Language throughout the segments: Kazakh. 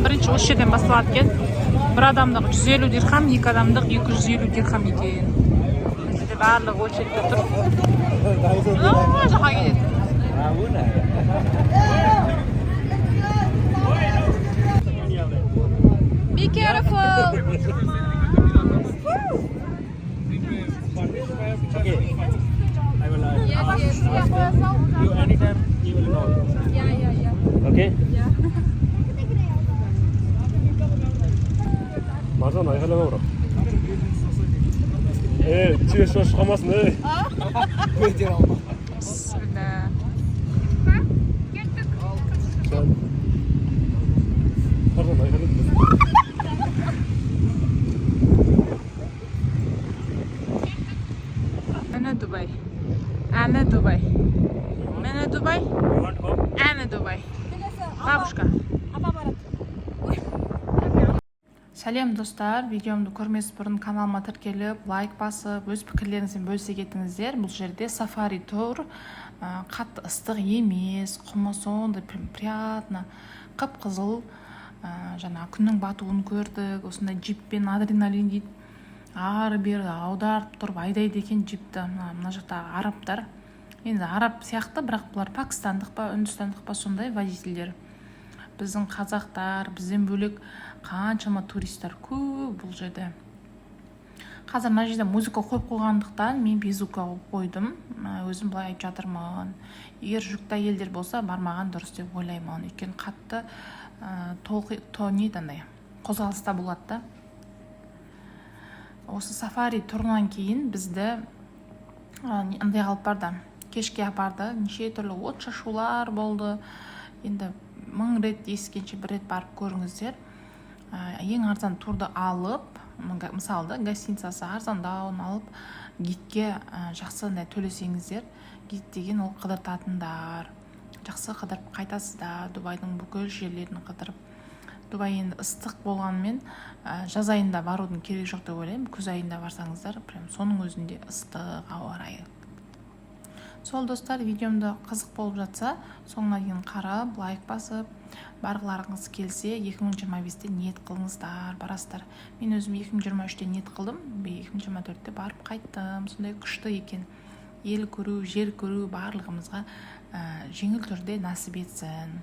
бірінші осы жерден басталады екен. Бір адамдық 150 дирхам, екі адамдық 250 дирхам екен. Бізде барлығы очередьте тұр. Жаққа кетеді. Be careful. Okay. I will Yes. you anytime you will know. Yeah. Okay? Yeah. Маржан айғайлама бұрап. Түйе шығамасын, Өте алма. Bismillah. Маржан айғайлама. Ana Dubai. Ana Dubai. Mana Dubai? You want home? Ana Dubai. Бабушка. Сәлем достар, видеомды көрмес бұрын каналыма тіркеліп, лайк басып, өз пікірлеріңізбен бөлісе кетіңіздер. Бұл жерде сафари тур, қатты ыстық емес, құмы сондай приятно, қып-қызыл, жаңа күннің батуын көрдік, осындай джиппен адреналин дейді. Ары-бері аударып тұрып айдайды екен джипті. Мына жақтағы арабтар. Енді араб сияқты, бірақ бұлар пакистандық па, үндістандық па сондай водительдер. Біздің қазақтар, бізден бөлек қаншама туристер көп бұл жерде. Қазір мына жерде музыка қойып қойғандықтан мен безука қойдым. Өзім былай айтып жатырмын. Егер жүкті әйелдер болса, бармаған дұрыс деп ойлаймын. Өйткені қатты қозғалыста болады да. Осы сафари турынан кейін бізді андай қалып барды. Кешке апарды, неше түрлі от шашулар болды. Енді 1000 рет ескенше бір рет барып көріңіздер. Ең арзан турды алып, мысалы гостиницасы арзандауын алып, гидке жақсы төлесеңіздер, гид деген ол қыдыртатындар. Жақсы қыдырып қайтасыздар, Дубайдың бүкіл жерлерін қыдырып. Дубай енді ыстық болғанмен жаз айында барудың керек жоқ деп ойлаймын. Күз айында барсаңыздар, прям соның өзінде ыстық ауа райы. Сол достар, видеомды қызық болып жатса, соңына дейін қарап, лайк басып, барғыларыңыз келсе, 2025-те ниет қылыңыздар, барасыздар. Мен өзім 2023-те ниет қылдым, 2024-те барып қайттым. Сондай күшті екен. Ел көру, жер көру барлығымызға жеңіл түрде нәсіп етсін.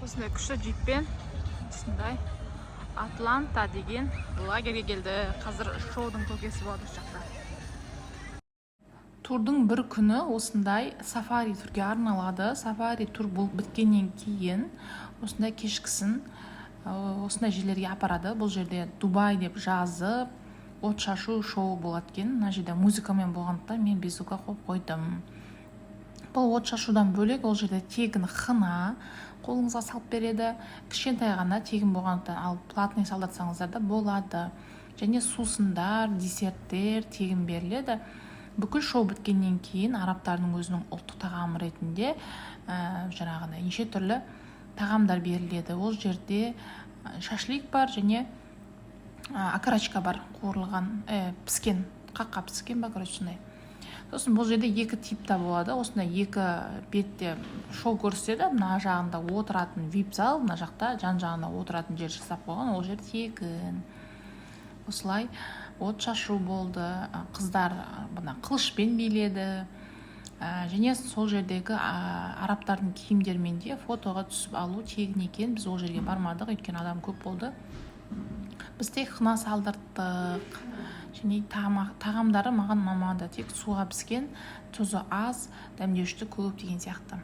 Осындай күшті джиппен, осындай Атланта деген лагерге келді. Қазір шоудың көкесі болады осы жақта. Турдың бір күні осындай сафари турге арналады. Сафари тур біткеннен кейін осындай кешкісін осындай жерлерге апарады. Бұл жерде Дубай деп жазып, от шашу шоу болады екен. Мына жерде музыкамен болғандықтан мен безука қойып қойдым. Бұл от шашудан бөлек, ол жерде тегін хына қолыңызға салып береді. Кішкентай ғана тегін болғандықтан алып платный салдырсаңыздар да болады. Және сусындар, десерттер тегін беріледі. Бүкіл шоу біткеннен кейін арабтардың өзінің ұлттық тағамы ретінде жаңағындай неше түрлі тағамдар беріледі. Ол жерде шашлик бар және окорочка бар, қуырылған, піскен, қаққа піскен ба, короче, сондай. Сосын бұл жерде екі типта болады. Осындай екі бетте шоу көрсетеді. Мына жағында отыратын VIP зал, мына жақта жан жағында отыратын жер жасап қойған. Ол жер тегін. Осылай от шашу болды. Қыздар қылышпен биледі. Және сол жердегі арабтардың киімдермен де фотоға түсіп алу тегін екен. Біз ол жерге бармадық, өйткені адам көп болды. Біз тек хына салдырттық. Және тағамдары маған ұнамады. Тек суға піскен, тұзы аз, дәмдеушті көп деген сияқты.